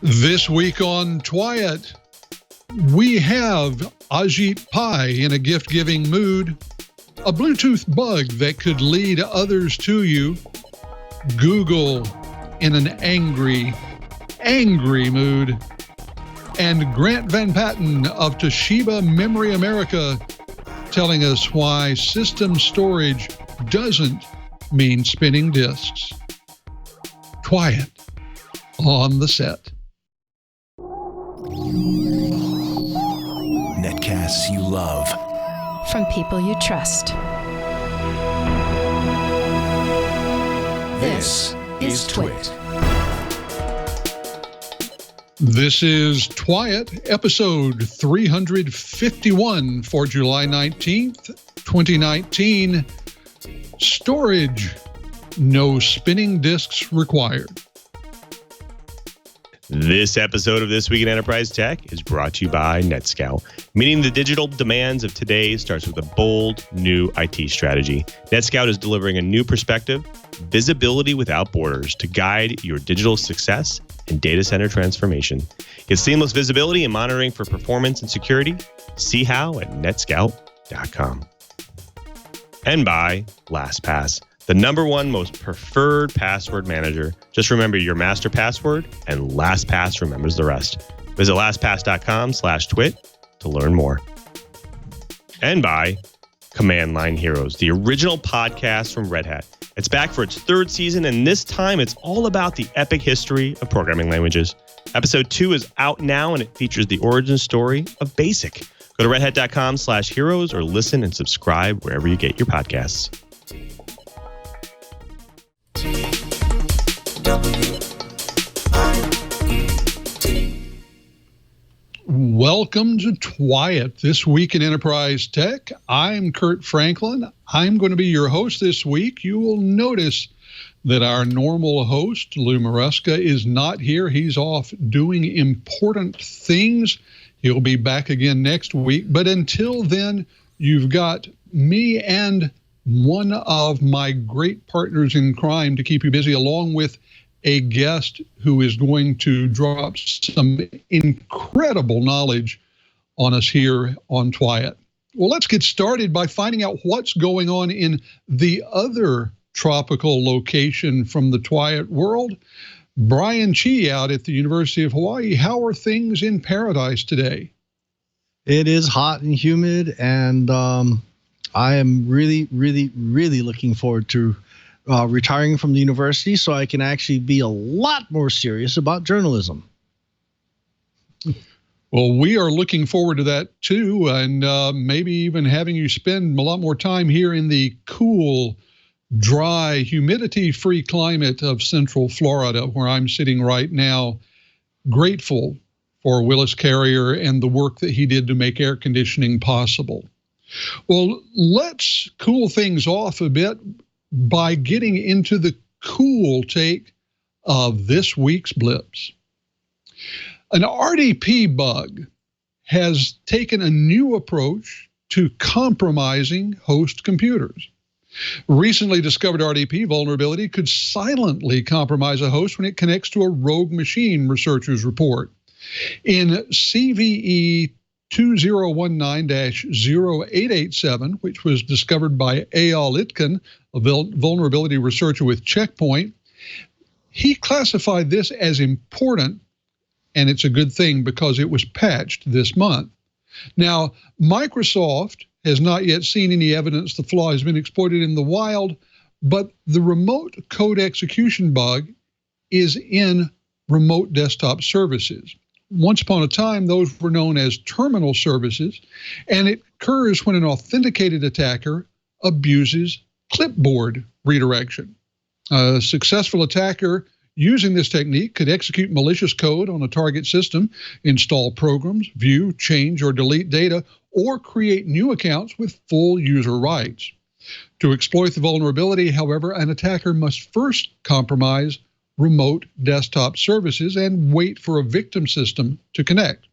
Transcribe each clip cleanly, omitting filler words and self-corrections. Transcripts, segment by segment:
This week on Twyat, we have Ajit Pai in a gift-giving mood, a Bluetooth bug that could lead others to you, Google in an angry mood, and Grant Van Patten of Toshiba Memory America telling us why system storage doesn't mean spinning disks. Twyat on the set. Netcasts you love. From people you trust. This is Twit. This is Twyat, episode 351 for July 19th, 2019. Storage, no spinning disks required. This episode of This Week in Enterprise Tech is brought to you by NetScout. Meeting the digital demands of today starts with a bold new IT strategy. NetScout is delivering a new perspective, visibility without borders, to guide your digital success and data center transformation. Get seamless visibility and monitoring for performance and security. See how at netscout.com. And by LastPass, the #1 most preferred password manager. Just remember your master password, and LastPass remembers the rest. Visit lastpass.com/twit to learn more. And by Command Line Heroes, the original podcast from Red Hat. It's back for its 3rd season, and this time it's all about the epic history of programming languages. Episode 2 is out now, and it features the origin story of BASIC. Go to redhat.com/heroes or listen and subscribe wherever you get your podcasts. Welcome to Twyat, This Week in Enterprise Tech. I'm Curt Franklin. I'm going to be your host this week. You will notice that our normal host, Lou Maresca, is not here. He's off doing important things. He'll be back again next week. But until then, you've got me and one of my great partners in crime to keep you busy, along with a guest who is going to drop some incredible knowledge on us here on Twyat. Well, let's get started by finding out what's going on in the other tropical location from the Twyat world. Brian Chee out at the University of Hawaii. How are things in paradise today? It is hot and humid, and I am really looking forward to retiring from the university so I can actually be a lot more serious about journalism. Well, we are looking forward to that too, and maybe even having you spend a lot more time here in the cool, dry, humidity-free climate of Central Florida, where I'm sitting right now, grateful for Willis Carrier and the work that he did to make air conditioning possible. Well, let's cool things off a bit by getting into the cool take of this week's blips. An RDP bug has taken a new approach to compromising host computers. Recently discovered RDP vulnerability could silently compromise a host when it connects to a rogue machine, researchers report. In CVE 2019-0887, which was discovered by Eyal Itkin, a vulnerability researcher with Checkpoint, he classified this as important, and it's a good thing because it was patched this month. Now, Microsoft has not yet seen any evidence the flaw has been exploited in the wild, but the remote code execution bug is in remote desktop services. Once upon a time, those were known as terminal services, and it occurs when an authenticated attacker abuses clipboard redirection. A successful attacker using this technique could execute malicious code on a target system, install programs, view, change, or delete data, or create new accounts with full user rights. To exploit the vulnerability, however, an attacker must first compromise remote desktop services and wait for a victim system to connect.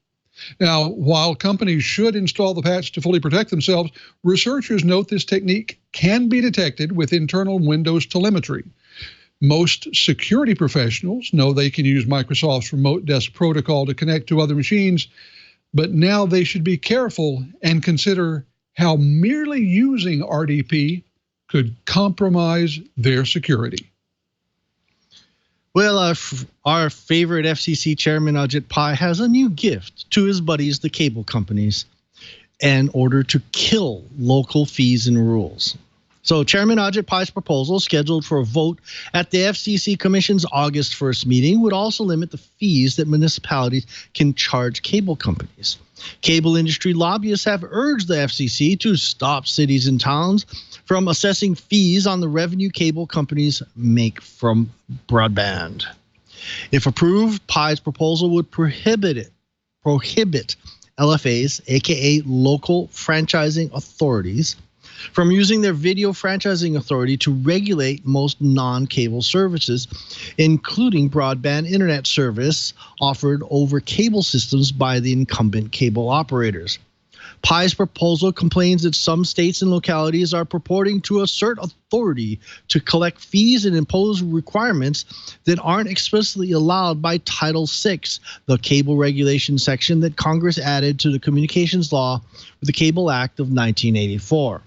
Now, while companies should install the patch to fully protect themselves, researchers note this technique can be detected with internal Windows telemetry. Most security professionals know they can use Microsoft's remote desk protocol to connect to other machines, but now they should be careful and consider how merely using RDP could compromise their security. Well, our favorite FCC chairman, Ajit Pai, has a new gift to his buddies, the cable companies, in order to kill local fees and rules. So Chairman Ajit Pai's proposal, scheduled for a vote at the FCC Commission's August 1st meeting, would also limit the fees that municipalities can charge cable companies. Cable industry lobbyists have urged the FCC to stop cities and towns from assessing fees on the revenue cable companies make from broadband. If approved, Pai's proposal would prohibit LFAs, aka local franchising authorities, from using their video franchising authority to regulate most non-cable services, including broadband internet service offered over cable systems by the incumbent cable operators. Pai's proposal complains that some states and localities are purporting to assert authority to collect fees and impose requirements that aren't explicitly allowed by Title VI, the cable regulation section that Congress added to the Communications Law with the Cable Act of 1984.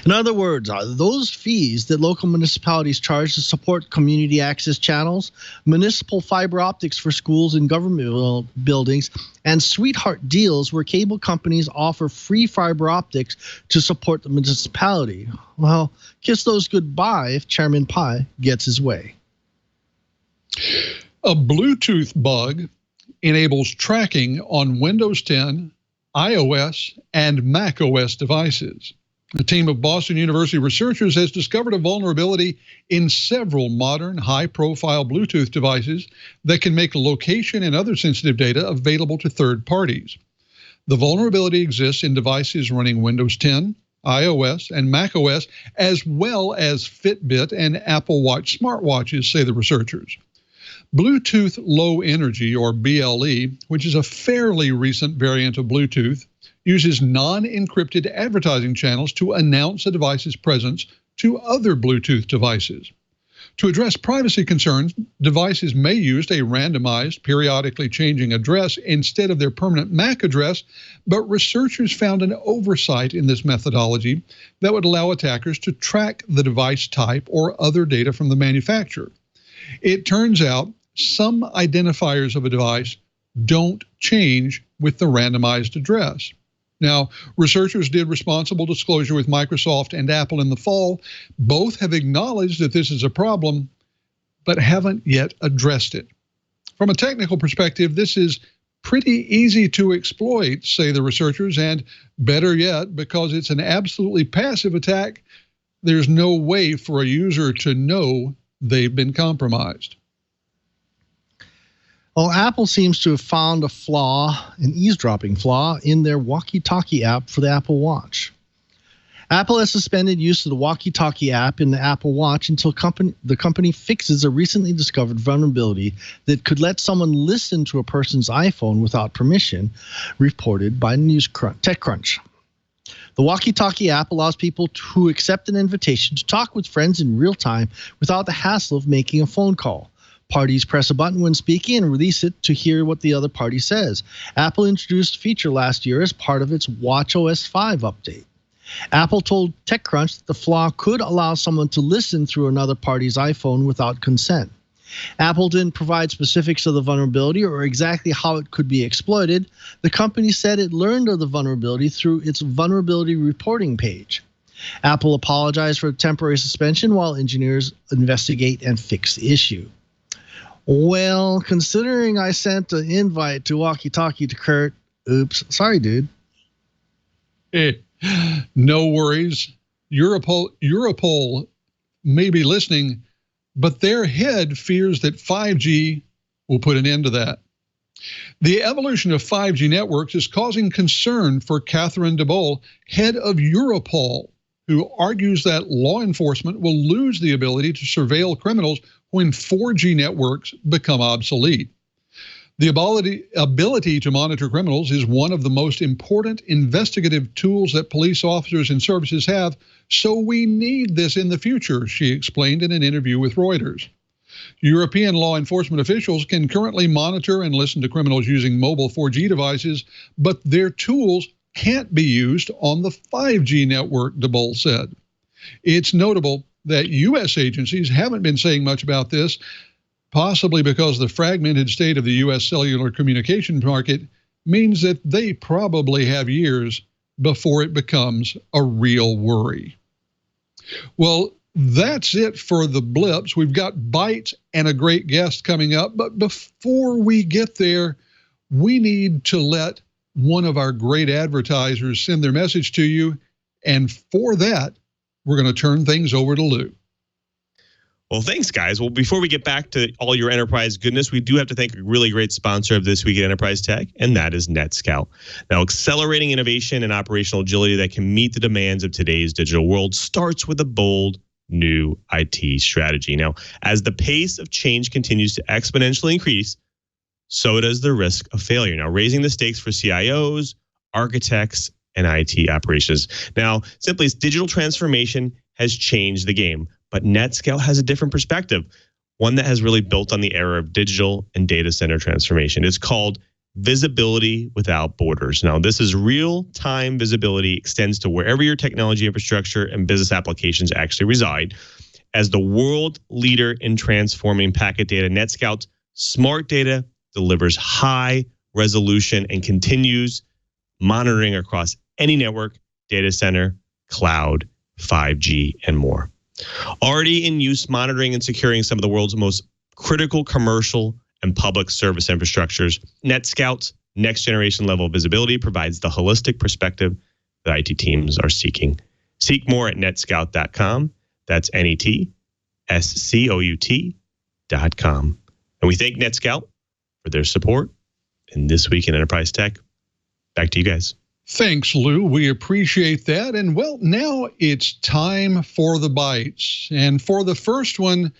In other words, those fees that local municipalities charge to support community access channels, municipal fiber optics for schools and government buildings, and sweetheart deals where cable companies offer free fiber optics to support the municipality. Well, kiss those goodbye if Chairman Pai gets his way. A Bluetooth bug enables tracking on Windows 10, iOS, and macOS devices. A team of Boston University researchers has discovered a vulnerability in several modern, high-profile Bluetooth devices that can make location and other sensitive data available to third parties. The vulnerability exists in devices running Windows 10, iOS, and macOS, as well as Fitbit and Apple Watch smartwatches, say the researchers. Bluetooth Low Energy, or BLE, which is a fairly recent variant of Bluetooth, uses non-encrypted advertising channels to announce a device's presence to other Bluetooth devices. To address privacy concerns, devices may use a randomized, periodically changing address instead of their permanent MAC address, but researchers found an oversight in this methodology that would allow attackers to track the device type or other data from the manufacturer. It turns out some identifiers of a device don't change with the randomized address. Now, researchers did responsible disclosure with Microsoft and Apple in the fall. Both have acknowledged that this is a problem, but haven't yet addressed it. From a technical perspective, this is pretty easy to exploit, say the researchers, and better yet, because it's an absolutely passive attack, there's no way for a user to know they've been compromised. Well, Apple seems to have found an eavesdropping flaw in their walkie-talkie app for the Apple Watch. Apple has suspended use of the walkie-talkie app in the Apple Watch until the company fixes a recently discovered vulnerability that could let someone listen to a person's iPhone without permission, reported by TechCrunch. The walkie-talkie app allows people to accept an invitation to talk with friends in real time without the hassle of making a phone call. Parties press a button when speaking and release it to hear what the other party says. Apple introduced a feature last year as part of its watchOS 5 update. Apple told TechCrunch that the flaw could allow someone to listen through another party's iPhone without consent. Apple didn't provide specifics of the vulnerability or exactly how it could be exploited. The company said it learned of the vulnerability through its vulnerability reporting page. Apple apologized for the temporary suspension while engineers investigate and fix the issue. Well, considering I sent an invite to walkie-talkie to Curt, oops, sorry, dude. No worries. Europol may be listening, but their head fears that 5G will put an end to that. The evolution of 5G networks is causing concern for Catherine DeBoll, head of Europol, who argues that law enforcement will lose the ability to surveil criminals when 4G networks become obsolete. The ability to monitor criminals is one of the most important investigative tools that police officers and services have, so we need this in the future, she explained in an interview with Reuters. European law enforcement officials can currently monitor and listen to criminals using mobile 4G devices, but their tools can't be used on the 5G network, DeBoll said. It's notable that U.S. agencies haven't been saying much about this, possibly because the fragmented state of the U.S. cellular communication market means that they probably have years before it becomes a real worry. Well, that's it for the blips. We've got bites and a great guest coming up, but before we get there, we need to let one of our great advertisers send their message to you, and for that, we're going to turn things over to Lou. Well, thanks, guys. Well, before we get back to all your enterprise goodness, we do have to thank a really great sponsor of This Week in Enterprise Tech, and that is NetScout. Now, accelerating innovation and operational agility that can meet the demands of today's digital world starts with a bold new IT strategy. Now, as the pace of change continues to exponentially increase, so does the risk of failure. Now, raising the stakes for CIOs, architects, and IT operations. Now, simply, digital transformation has changed the game. But NetScout has a different perspective, one that has really built on the era of digital and data center transformation. It's called Visibility Without Borders. Now, this is real-time visibility, extends to wherever your technology infrastructure and business applications actually reside. As the world leader in transforming packet data, NetScout's smart data delivers high resolution and continuous monitoring across any network, data center, cloud, 5G, and more. Already in use, monitoring and securing some of the world's most critical commercial and public service infrastructures, NetScout's next generation level of visibility provides the holistic perspective that IT teams are seeking. Seek more at netscout.com. That's NETSCOUT.com. And we thank NetScout for their support in This Week in Enterprise Tech. Back to you guys. Thanks, Lou. We appreciate that. And well, now it's time for the bites. And for the first one,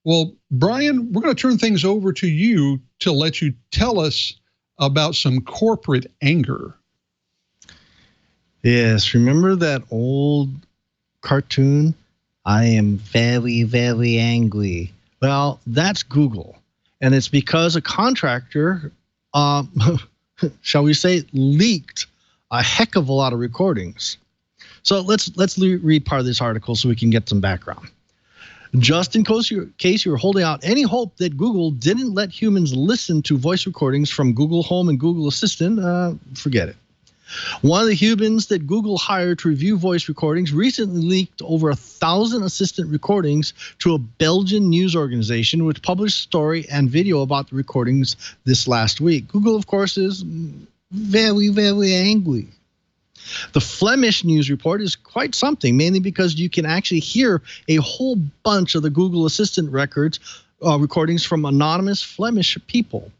well, Brian, we're going to turn things over to you to let you tell us about some corporate anger. Yes, remember that old cartoon? I am very, very angry. Well, that's Google. And it's because a contractor, shall we say, leaked a heck of a lot of recordings. So let's read part of this article so we can get some background. Just in case you're holding out any hope that Google didn't let humans listen to voice recordings from Google Home and Google Assistant, forget it. One of the humans that Google hired to review voice recordings recently leaked over 1,000 assistant recordings to a Belgian news organization, which published a story and video about the recordings this last week. Google, of course, is very, very angry. The Flemish news report is quite something, mainly because you can actually hear a whole bunch of the Google Assistant recordings from anonymous Flemish people.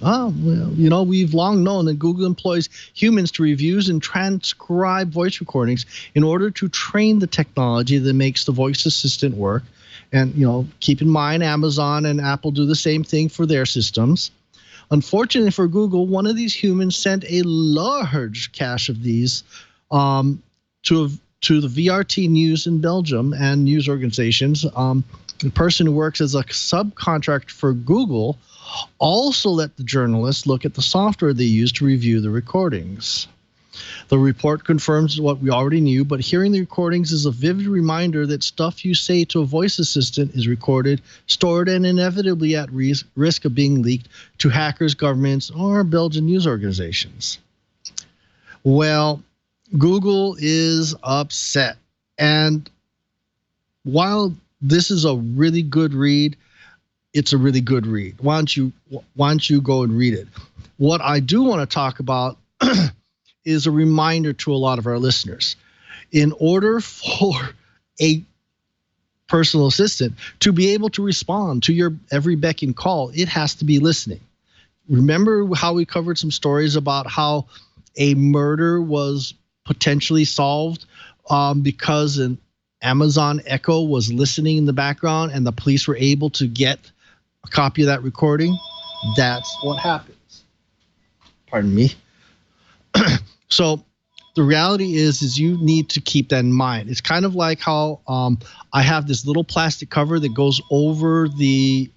Well, we've long known that Google employs humans to review and transcribe voice recordings in order to train the technology that makes the voice assistant work. And, keep in mind, Amazon and Apple do the same thing for their systems. Unfortunately for Google, one of these humans sent a large cache of these to the VRT News in Belgium and news organizations. The person who works as a subcontractor for Google also let the journalists look at the software they use to review the recordings. The report confirms what we already knew, but hearing the recordings is a vivid reminder that stuff you say to a voice assistant is recorded, stored, and inevitably at risk of being leaked to hackers, governments, or Belgian news organizations. Well, Google is upset. And while this is a really good read, it's a really good read. Why don't you go and read it? What I do want to talk about is a reminder to a lot of our listeners. In order for a personal assistant to be able to respond to your every beck and call, it has to be listening. Remember how we covered some stories about how a murder was potentially solved because an Amazon Echo was listening in the background and the police were able to get a copy of that recording? That's what happened. Pardon me. So the reality is you need to keep that in mind. It's kind of like how I have this little plastic cover that goes over the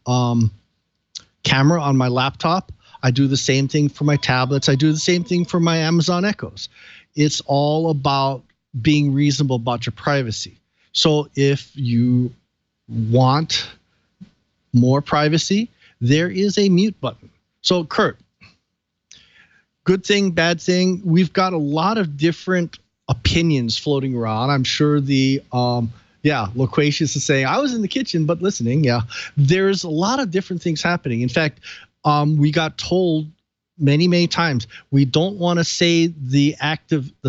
camera on my laptop. I do the same thing for my tablets. I do the same thing for my Amazon Echoes. It's all about being reasonable about your privacy. So if you want more privacy, there is a mute button. So Curt, good thing, bad thing, we've got a lot of different opinions floating around. I'm sure the Loquacious is saying, I was in the kitchen but listening. Yeah, there's a lot of different things happening. In fact, we got told many times we don't want to say the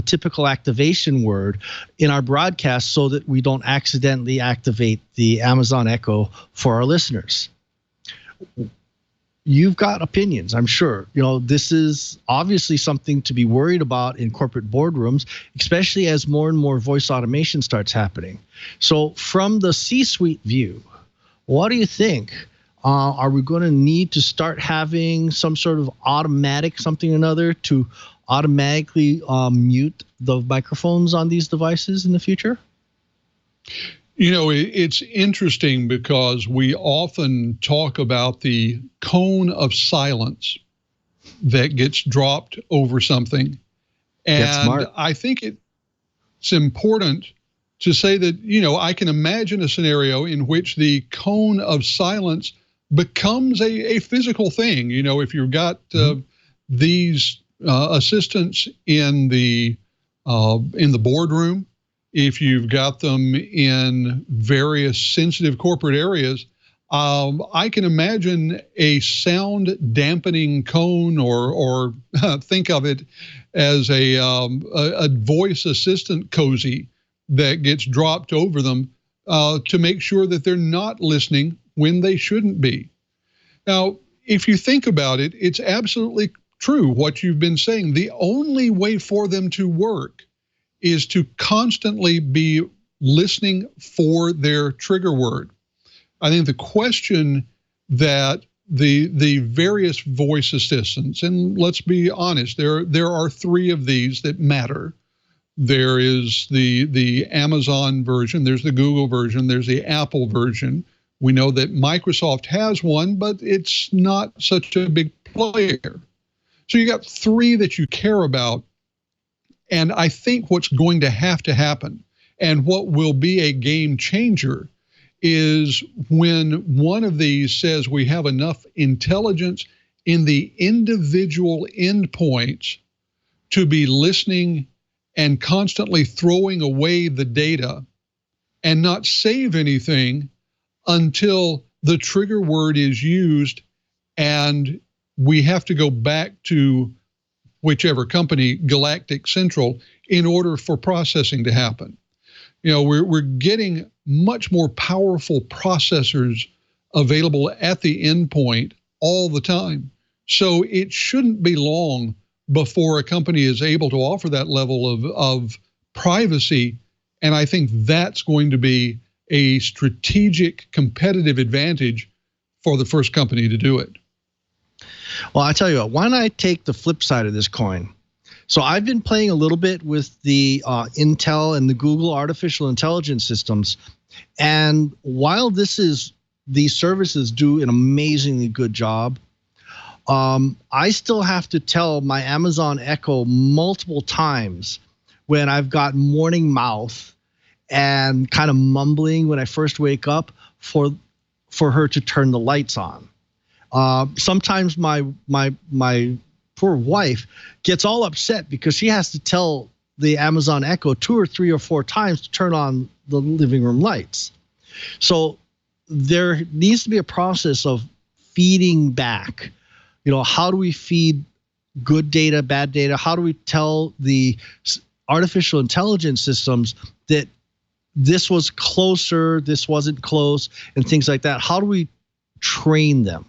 typical activation word in our broadcast so that we don't accidentally activate the Amazon Echo for our listeners. You've got opinions, I'm sure. This is obviously something to be worried about in corporate boardrooms, especially as more and more voice automation starts happening. So from the C-suite view, what do you think? Are we going to need to start having some sort of automatic something or another to automatically mute the microphones on these devices in the future? It's interesting because we often talk about the cone of silence that gets dropped over something. And I think it's important to say that, I can imagine a scenario in which the cone of silence becomes a physical thing. If you've got these assistants in the boardroom, if you've got them in various sensitive corporate areas, I can imagine a sound dampening cone, or think of it as a voice assistant cozy that gets dropped over them to make sure that they're not listening when they shouldn't be. Now, if you think about it, it's absolutely true what you've been saying. The only way for them to work is to constantly be listening for their trigger word. I think the question that the various voice assistants, and let's be honest, there are three of these that matter. There is the Amazon version, there's the Google version, there's the Apple version. We know that Microsoft has one, but it's not such a big player. So you got three that you care about. And I think what's going to happen, and what will be a game changer, is when one of these says we have enough intelligence in the individual endpoints to be listening and constantly throwing away the data and not save anything until the trigger word is used and we have to go back to whichever company, Galactic Central, in order for processing to happen. We're getting much more powerful processors available at the endpoint all the time. So it shouldn't be long before a company is able to offer that level of privacy. And I think that's going to be a strategic competitive advantage for the first company to do it. Well, I tell you what, why don't I take the flip side of this coin? So I've been playing a little bit with the Intel and the Google artificial intelligence systems. And while these services do an amazingly good job, I still have to tell my Amazon Echo multiple times when I've got morning mouth and kind of mumbling when I first wake up for her to turn the lights on. Sometimes my poor wife gets all upset because she has to tell the Amazon Echo 2 or 3 or 4 times to turn on the living room lights. So there needs to be a process of feeding back. How do we feed good data, bad data? How do we tell the artificial intelligence systems that this was closer, this wasn't close, and things like that? How do we train them?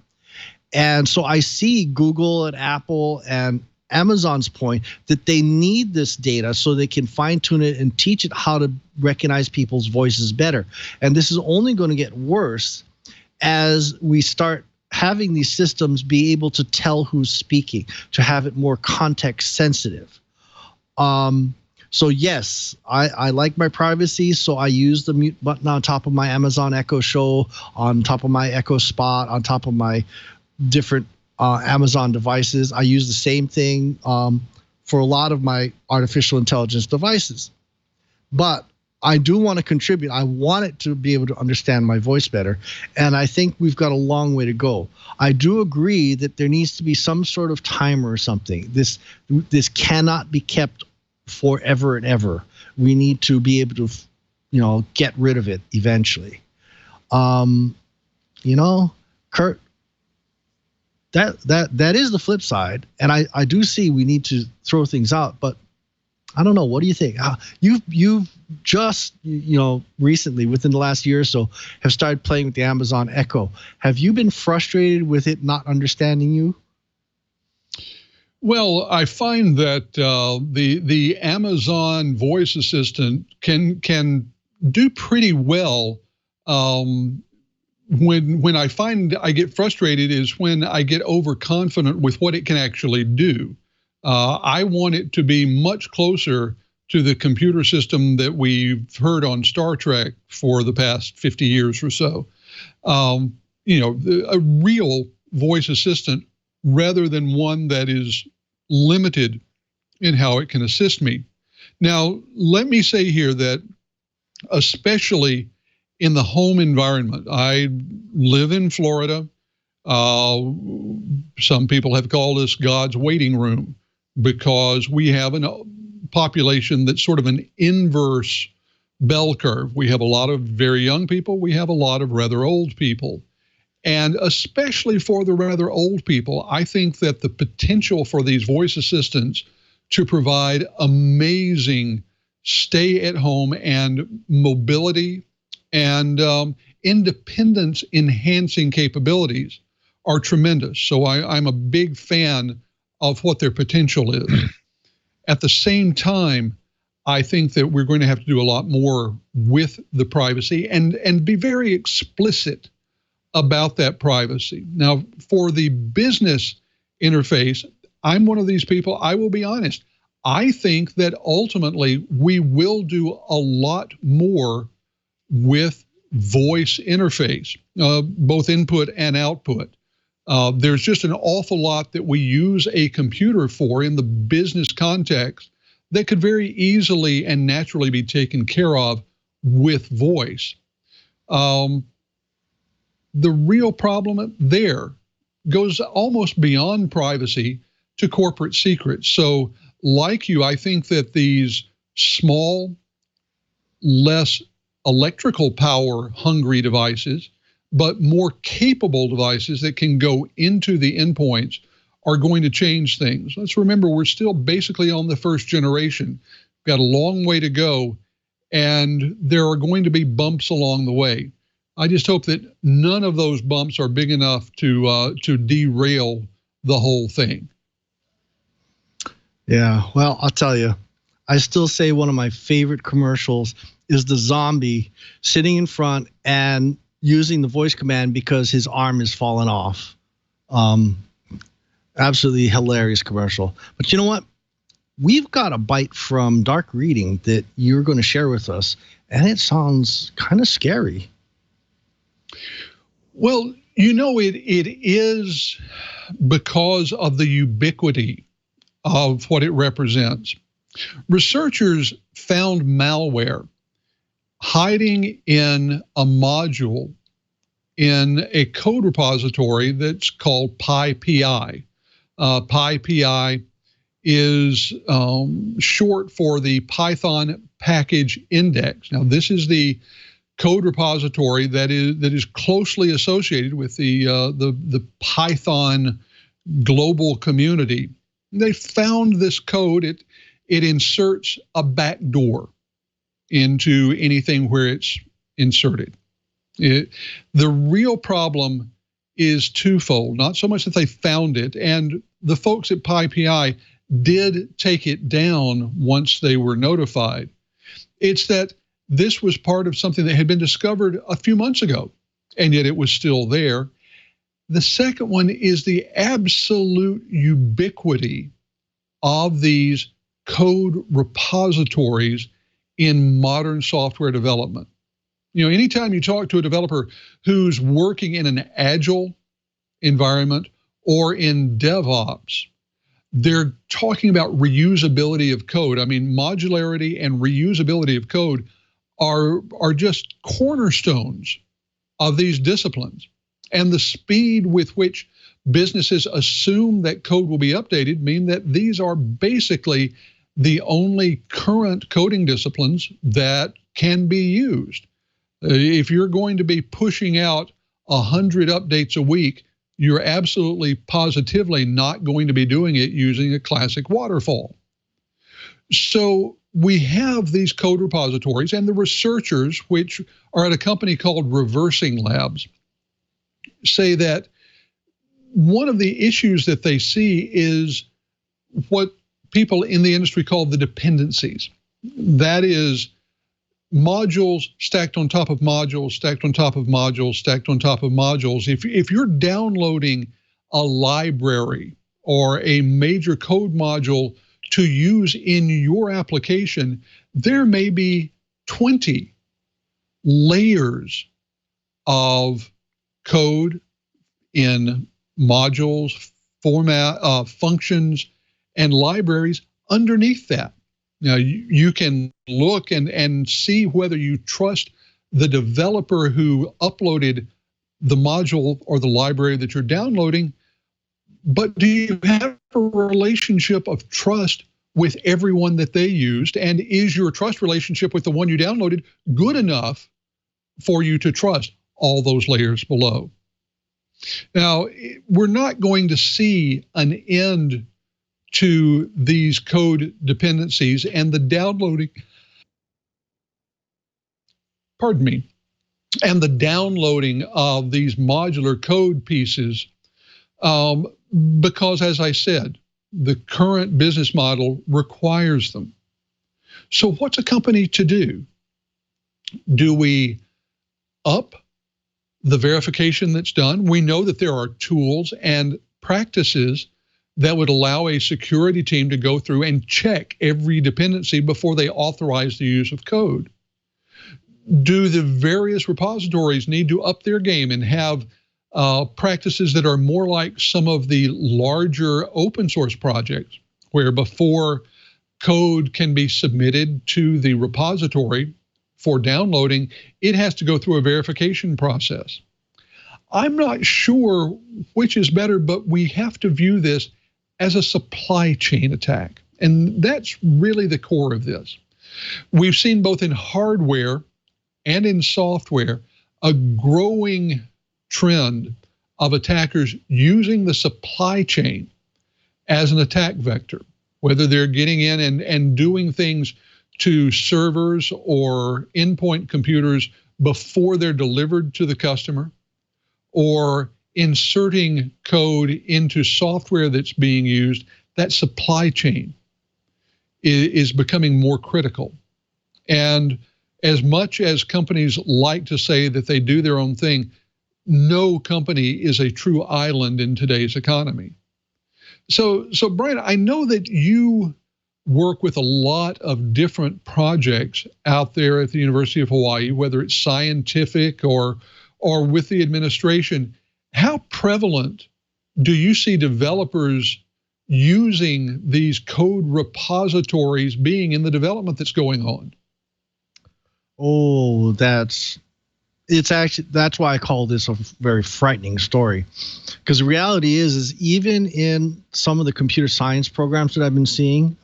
And so I see Google and Apple and Amazon's point that they need this data so they can fine tune it and teach it how to recognize people's voices better. And this is only going to get worse as we start having these systems be able to tell who's speaking, to have it more context sensitive. So yes, I like my privacy, so I use the mute button on top of my Amazon Echo Show, on top of my Echo Spot, on top of my different Amazon devices. I use the same thing for a lot of my artificial intelligence devices. But I do want to contribute. I want it to be able to understand my voice better. And I think we've got a long way to go. I do agree that there needs to be some sort of timer or something. This cannot be kept forever and ever. We need to be able to, get rid of it eventually. Curt, that is the flip side. And I do see we need to throw things out, but I don't know. What do you think? You've just, recently, within the last year or so, have started playing with the Amazon Echo. Have you been frustrated with it not understanding you? Well, I find that the Amazon voice assistant can do pretty well. When I find I get frustrated is when I get overconfident with what it can actually do. I want it to be much closer to the computer system that we've heard on Star Trek for the past 50 years or so. A real voice assistant rather than one that is limited in how it can assist me. Now, let me say here that especially in the home environment, I live in Florida. Some people have called us God's waiting room because we have a population that's sort of an inverse bell curve. We have a lot of very young people. We have a lot of rather old people. And especially for the rather old people, I think that the potential for these voice assistants to provide amazing stay-at-home and mobility and independence enhancing capabilities are tremendous. So I'm a big fan of what their potential is. At the same time, I think that we're going to have to do a lot more with the privacy and be very explicit about that privacy. Now, for the business interface, I'm one of these people, I will be honest, I think that ultimately we will do a lot more with voice interface, both input and output. There's just an awful lot that we use a computer for in the business context that could very easily and naturally be taken care of with voice. The real problem there goes almost beyond privacy to corporate secrets. So like you, I think that these small, less electrical power hungry devices, but more capable devices that can go into the endpoints are going to change things. Let's remember, we're still basically on the first generation. We've got a long way to go, and there are going to be bumps along the way. I just hope that none of those bumps are big enough to derail the whole thing. Yeah, well, I'll tell you, I still say one of my favorite commercials is the zombie sitting in front and using the voice command because his arm is falling off. Absolutely hilarious commercial. But you know what? We've got a bite from Dark Reading that you're going to share with us, and it sounds kind of scary. Well, it is because of the ubiquity of what it represents. Researchers found malware hiding in a module in a code repository that's called PyPI. PyPI is short for the Python Package Index. Now, this is the code repository that is closely associated with the Python global community. They found this code. It inserts a backdoor into anything where it's inserted. The real problem is twofold. Not so much that they found it, and the folks at PyPI did take it down once they were notified. It's that this was part of something that had been discovered a few months ago, and yet it was still there. The second one is the absolute ubiquity of these code repositories in modern software development. Anytime you talk to a developer who's working in an agile environment or in DevOps, they're talking about reusability of code. I mean, modularity and reusability of code are just cornerstones of these disciplines. And the speed with which businesses assume that code will be updated mean that these are basically the only current coding disciplines that can be used. If you're going to be pushing out 100 updates a week, you're absolutely positively not going to be doing it using a classic waterfall. So we have these code repositories, and the researchers, which are at a company called Reversing Labs, say that one of the issues that they see is what people in the industry call the dependencies. That is modules stacked on top of modules, stacked on top of modules, stacked on top of modules. If you're downloading a library or a major code module to use in your application, there may be 20 layers of code in modules, format, functions, and libraries underneath that. Now, you can look and see whether you trust the developer who uploaded the module or the library that you're downloading, but do you have a relationship of trust with everyone that they used? And is your trust relationship with the one you downloaded good enough for you to trust all those layers below? Now, we're not going to see an end to these code dependencies and the downloading, and the downloading of these modular code pieces, because, as I said, the current business model requires them. So what's a company to do? Do we up the verification that's done? We know that there are tools and practices that would allow a security team to go through and check every dependency before they authorize the use of code. Do the various repositories need to up their game and have practices that are more like some of the larger open source projects, where before code can be submitted to the repository for downloading, it has to go through a verification process? I'm not sure which is better, but we have to view this as a supply chain attack. And that's really the core of this. We've seen both in hardware and in software a growing trend of attackers using the supply chain as an attack vector, whether they're getting in and doing things to servers or endpoint computers before they're delivered to the customer, or inserting code into software that's being used. That supply chain is becoming more critical. And as much as companies like to say that they do their own thing, no company is a true island in today's economy. So Brian, I know that you work with a lot of different projects out there at the University of Hawaii, whether it's scientific or with the administration. How prevalent do you see developers using these code repositories being in the development that's going on? Oh, that's why I call this a very frightening story. Because the reality is even in some of the computer science programs that I've been seeing,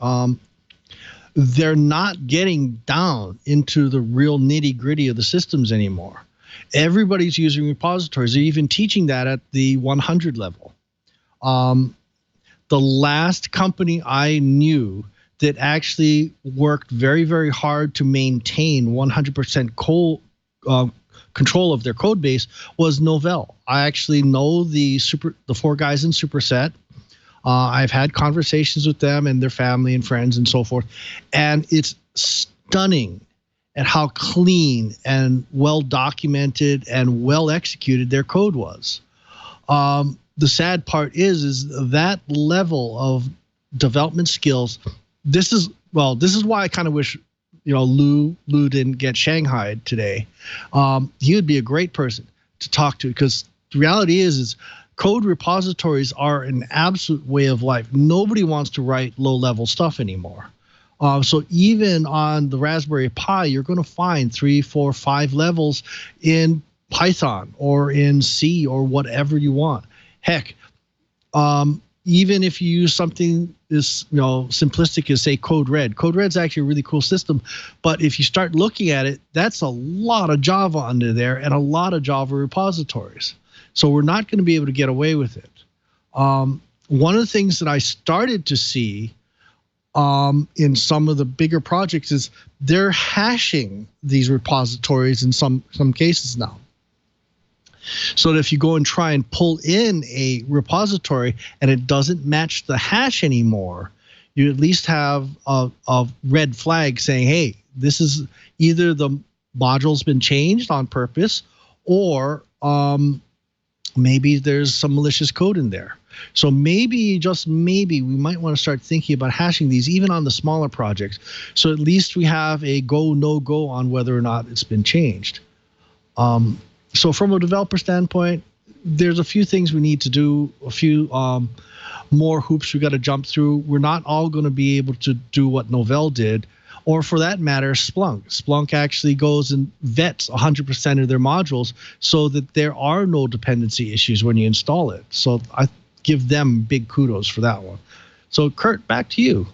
they're not getting down into the real nitty-gritty of the systems anymore. Everybody's using repositories. They're even teaching that at the 100 level. The last company I knew that actually worked very, very hard to maintain 100% control of their code base was Novell. I actually know the four guys in Superset. I've had conversations with them and their family and friends and so forth, and it's stunning at how clean and well documented and well executed their code was. The sad part is that level of development skills. This is why I kind of wish, Lou didn't get shanghaied today. He would be a great person to talk to, because the reality is code repositories are an absolute way of life. Nobody wants to write low-level stuff anymore. So even on the Raspberry Pi, you're going to find 3, 4, 5 levels in Python or in C or whatever you want. Heck, even if you use something as simplistic as, say, Code Red. Code Red's actually a really cool system, but if you start looking at it, that's a lot of Java under there and a lot of Java repositories. So we're not going to be able to get away with it. One of the things that I started to see in some of the bigger projects is they're hashing these repositories in some cases now. So that if you go and try and pull in a repository and it doesn't match the hash anymore, you at least have a red flag saying, hey, this is either the module's been changed on purpose, or maybe there's some malicious code in there. So maybe, just maybe, we might want to start thinking about hashing these even on the smaller projects. So at least we have a go, no go on whether or not it's been changed. So from a developer standpoint, there's a few things we need to do, a few more hoops we got to jump through. We're not all going to be able to do what Novell did, or for that matter, Splunk. Splunk actually goes and vets 100% of their modules so that there are no dependency issues when you install it. So I give them big kudos for that one. So Curt, back to you.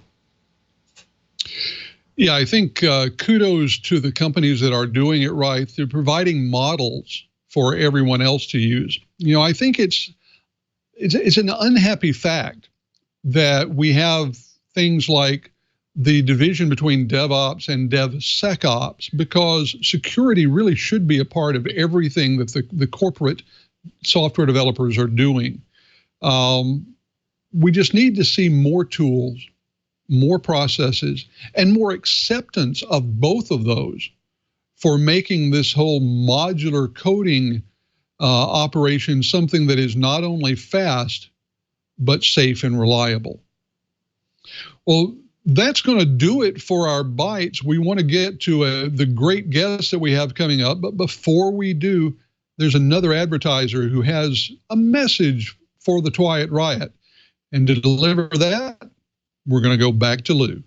Yeah, I think kudos to the companies that are doing it right. They're providing models for everyone else to use. I think it's an unhappy fact that we have things like the division between DevOps and DevSecOps, because security really should be a part of everything that the corporate software developers are doing. We just need to see more tools, more processes, and more acceptance of both of those for making this whole modular coding operation something that is not only fast, but safe and reliable. Well, that's going to do it for our bites. We want to get to the great guests that we have coming up, but before we do, there's another advertiser who has a message for the Twiat Riot. And to deliver that, we're going to go back to Lou.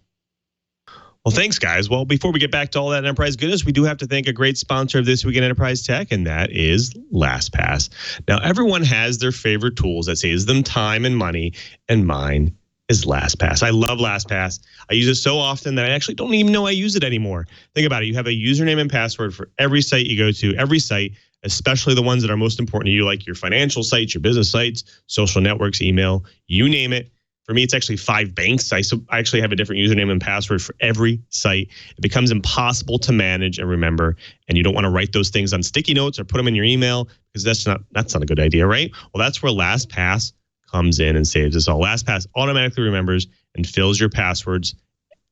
Well, thanks, guys. Well, before we get back to all that enterprise goodness, we do have to thank a great sponsor of This Week in Enterprise Tech, and that is LastPass. Now, everyone has their favorite tools that saves them time and money, and mine is LastPass. I love LastPass. I use it so often that I actually don't even know I use it anymore. Think about it. You have a username and password for every site you go to, every site, especially the ones that are most important to you, like your financial sites, your business sites, social networks, email, you name it. For me, it's actually 5 banks. I actually have a different username and password for every site. It becomes impossible to manage and remember, and you don't want to write those things on sticky notes or put them in your email, because that's not a good idea, right? Well, that's where LastPass comes in and saves us all. LastPass automatically remembers and fills your passwords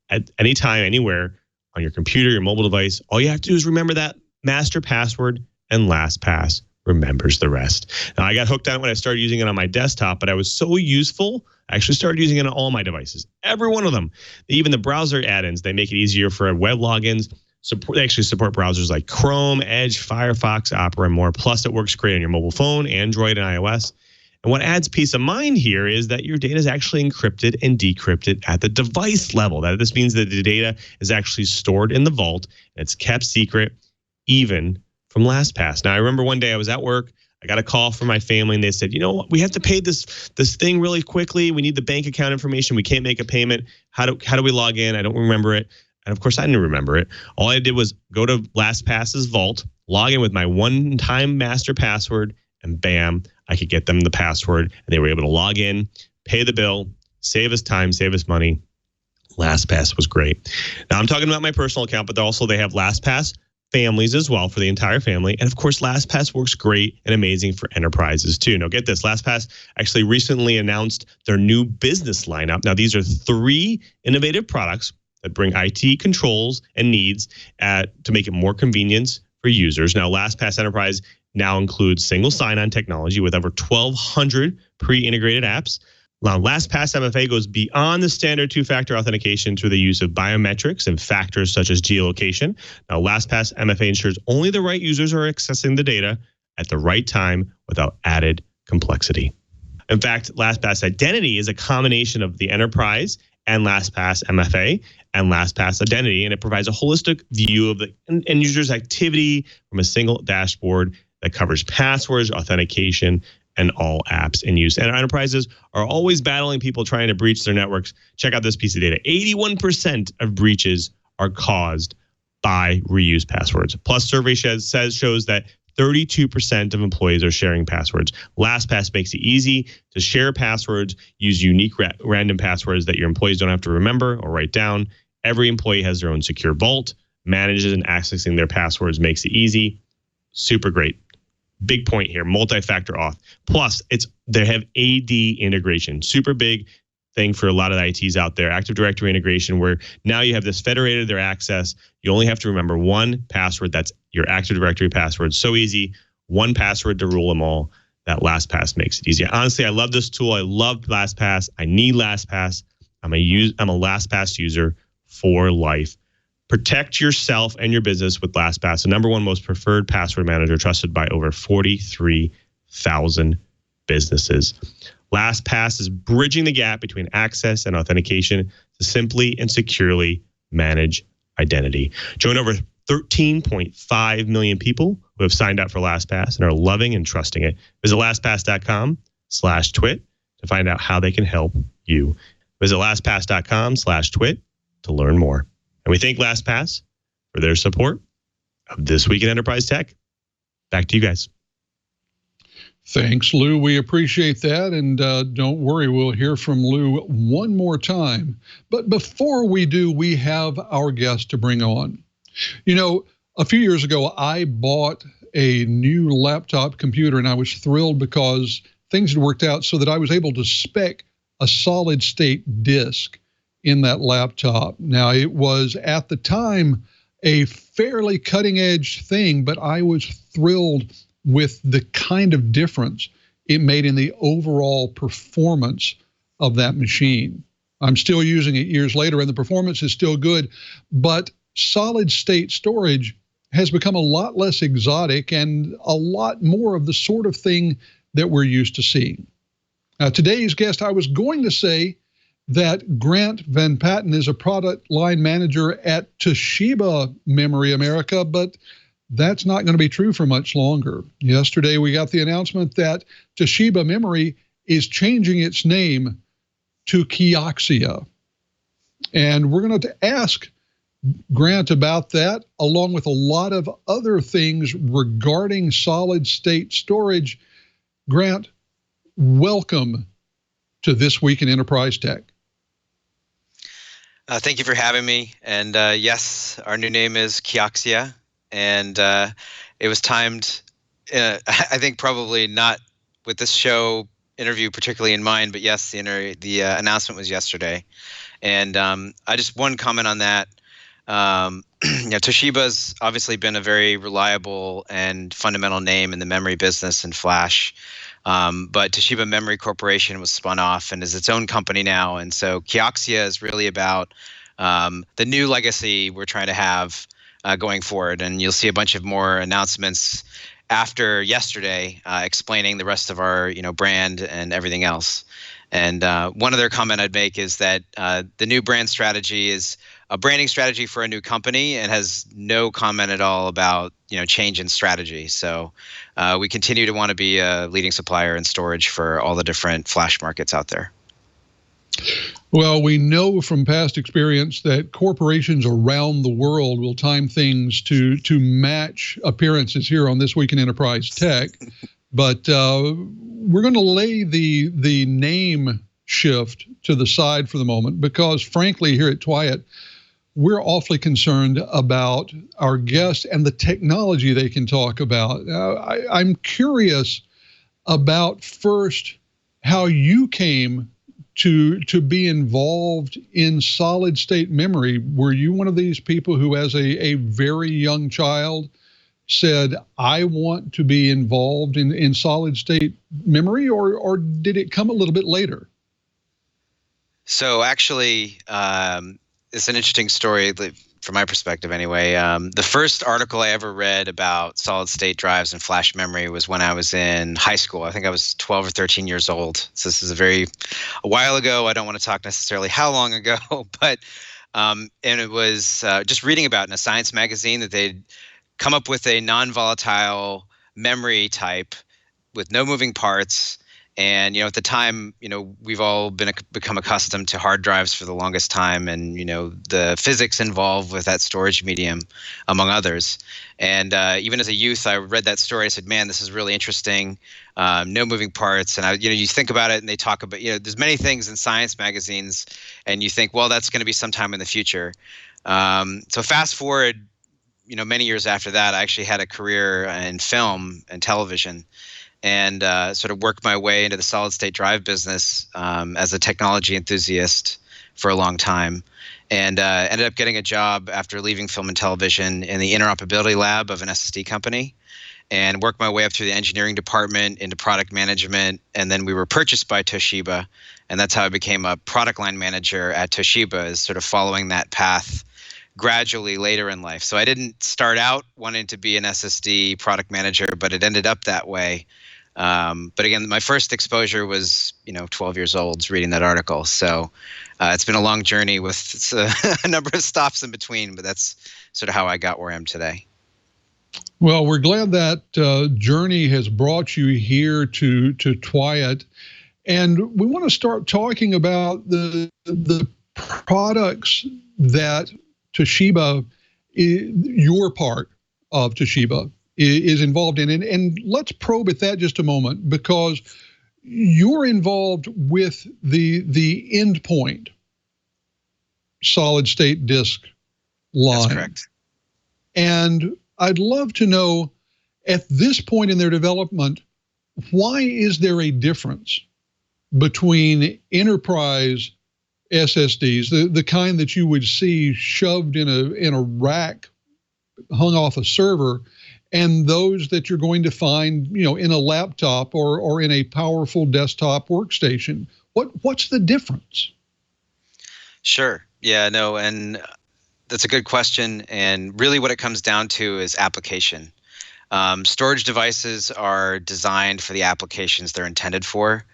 at any time, anywhere, on your computer, your mobile device. All you have to do is remember that master password, and LastPass remembers the rest. Now, I got hooked on it when I started using it on my desktop, but I was so useful, I actually started using it on all my devices, every one of them. Even the browser add-ins, they make it easier for web logins. They actually support browsers like Chrome, Edge, Firefox, Opera, and more. Plus, it works great on your mobile phone, Android, and iOS. And what adds peace of mind here is that your data is actually encrypted and decrypted at the device level. This means that the data is actually stored in the vault, and it's kept secret, even from LastPass. Now, I remember one day I was at work. I got a call from my family, and they said, you know what, we have to pay this thing really quickly. We need the bank account information. We can't make a payment. How do we log in? I don't remember it. And of course, I didn't remember it. All I did was go to LastPass's vault, log in with my one-time master password, and bam, I could get them the password, and they were able to log in, pay the bill, save us time, save us money. LastPass was great. Now, I'm talking about my personal account, but they have LastPass families as well for the entire family. And of course, LastPass works great and amazing for enterprises too. Now get this, LastPass actually recently announced their new business lineup. Now these are 3 innovative products that bring IT controls and needs to make it more convenient for users. Now LastPass Enterprise now includes single sign-on technology with over 1,200 pre-integrated apps. Now, LastPass MFA goes beyond the standard two-factor authentication through the use of biometrics and factors such as geolocation. Now, LastPass MFA ensures only the right users are accessing the data at the right time without added complexity. In fact, LastPass Identity is a combination of the enterprise and LastPass MFA and LastPass Identity, and it provides a holistic view of the end user's activity from a single dashboard that covers passwords, authentication, and all apps in use. And enterprises are always battling people trying to breach their networks. Check out this piece of data. 81% of breaches are caused by reused passwords. Plus, survey shows that 32% of employees are sharing passwords. LastPass makes it easy to share passwords, use unique random passwords that your employees don't have to remember or write down. Every employee has their own secure vault, manages and accessing their passwords makes it easy. Super great. Big point here, multi-factor auth. Plus, they have AD integration. Super big thing for a lot of the ITs out there. Active Directory integration, where now you have this federated their access. You only have to remember one password. That's your Active Directory password. So easy. One password to rule them all. That LastPass makes it easy. Honestly, I love this tool. I love LastPass. I need LastPass. I'm a LastPass user for life. Protect yourself and your business with LastPass, the #1 most preferred password manager trusted by over 43,000 businesses. LastPass is bridging the gap between access and authentication to simply and securely manage identity. Join over 13.5 million people who have signed up for LastPass and are loving and trusting it. Visit LastPass.com/twit to find out how they can help you. Visit LastPass.com/twit to learn more. And we thank LastPass for their support of This Week in Enterprise Tech. Back to you guys. Thanks, Lou. We appreciate that. And don't worry, we'll hear from Lou one more time. But before we do, we have our guest to bring on. You know, a few years ago, I bought a new laptop computer, and I was thrilled because things had worked out so that I was able to spec a solid state disk in that laptop. Now, it was at the time a fairly cutting edge thing, but I was thrilled with the kind of difference it made in the overall performance of that machine. I'm still using it years later, and the performance is still good, but solid state storage has become a lot less exotic and a lot more of the sort of thing that we're used to seeing. Today's guest, I was going to say that Grant Van Patten is a product line manager at Toshiba Memory America, but that's not going to be true for much longer. Yesterday, we got the announcement that Toshiba Memory is changing its name to Kioxia. And we're going to ask Grant about that, along with a lot of other things regarding solid state storage. Grant, welcome to This Week in Enterprise Tech. Thank you for having me. And yes, our new name is Kioxia. And it was timed, I think probably not with this show interview particularly in mind, but yes, the announcement was yesterday. And I just one comment on that. Toshiba's obviously been a very reliable and fundamental name in the memory business and flash. But Toshiba Memory Corporation was spun off and is its own company now. And so Kioxia is really about the new legacy we're trying to have going forward. And you'll see a bunch of more announcements after yesterday explaining the rest of our brand and everything else. And one other comment I'd make is that the new brand strategy is a branding strategy for a new company and has no comment at all about change in strategy. So we continue to want to be a leading supplier in storage for all the different flash markets out there. Well, we know from past experience that corporations around the world will time things to match appearances here on This Week in Enterprise Tech. But we're going to lay the name shift to the side for the moment because, frankly, here at Twyat, we're awfully concerned about our guests and the technology they can talk about. I'm curious about first how you came to be involved in solid state memory. Were you one of these people who, as a very young child, said, I want to be involved in solid state memory, or did it come a little bit later? So actually, it's an interesting story from my perspective anyway. The first article I ever read about solid state drives and flash memory was when I was in high school. I think I was 12 or 13 years old. So this is a while ago. I don't want to talk necessarily how long ago, but and it was just reading about in a science magazine that they'd come up with a non-volatile memory type with no moving parts. And, at the time, we've all become accustomed to hard drives for the longest time, and, the physics involved with that storage medium, among others. And even as a youth, I read that story. I said, man, this is really interesting. No moving parts. And, you think about it and they talk about, there's many things in science magazines and you think, well, that's going to be sometime in the future. So fast forward, many years after that, I actually had a career in film and television, and sort of worked my way into the solid state drive business as a technology enthusiast for a long time, and ended up getting a job after leaving film and television in the interoperability lab of an SSD company, and worked my way up through the engineering department into product management. And then we were purchased by Toshiba, and that's how I became a product line manager at Toshiba, is sort of following that path gradually later in life. So I didn't start out wanting to be an SSD product manager, but it ended up that way. But again, my first exposure was, 12 years old, reading that article. So it's been a long journey with a number of stops in between, but that's sort of how I got where I am today. Well, we're glad that journey has brought you here to Twyat. And we want to start talking about the products that Toshiba, your part of Toshiba, is involved in. And let's probe at that just a moment, because you're involved with the endpoint solid state disk line. That's correct. And I'd love to know, at this point in their development, why is there a difference between enterprise SSDs, the kind that you would see shoved in a rack hung off a server, and those that you're going to find, in a laptop or in a powerful desktop workstation? What's the difference? Sure. Yeah, no, and that's a good question. And really what it comes down to is application. Storage devices are designed for the applications they're intended for.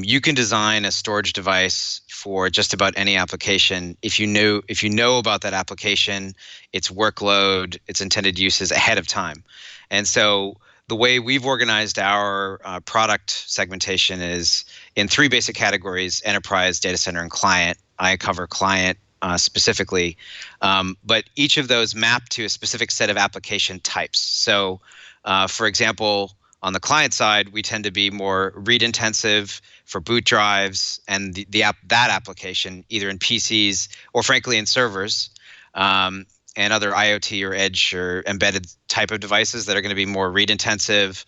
You can design a storage device for just about any application if you know about that application, its workload, its intended uses ahead of time. And so the way we've organized our product segmentation is in three basic categories: enterprise, data center, and client. I cover client specifically, but each of those map to a specific set of application types. So, for example, on the client side, we tend to be more read intensive for boot drives and that application, either in PCs or frankly in servers, and other IoT or edge or embedded type of devices that are going to be more read intensive,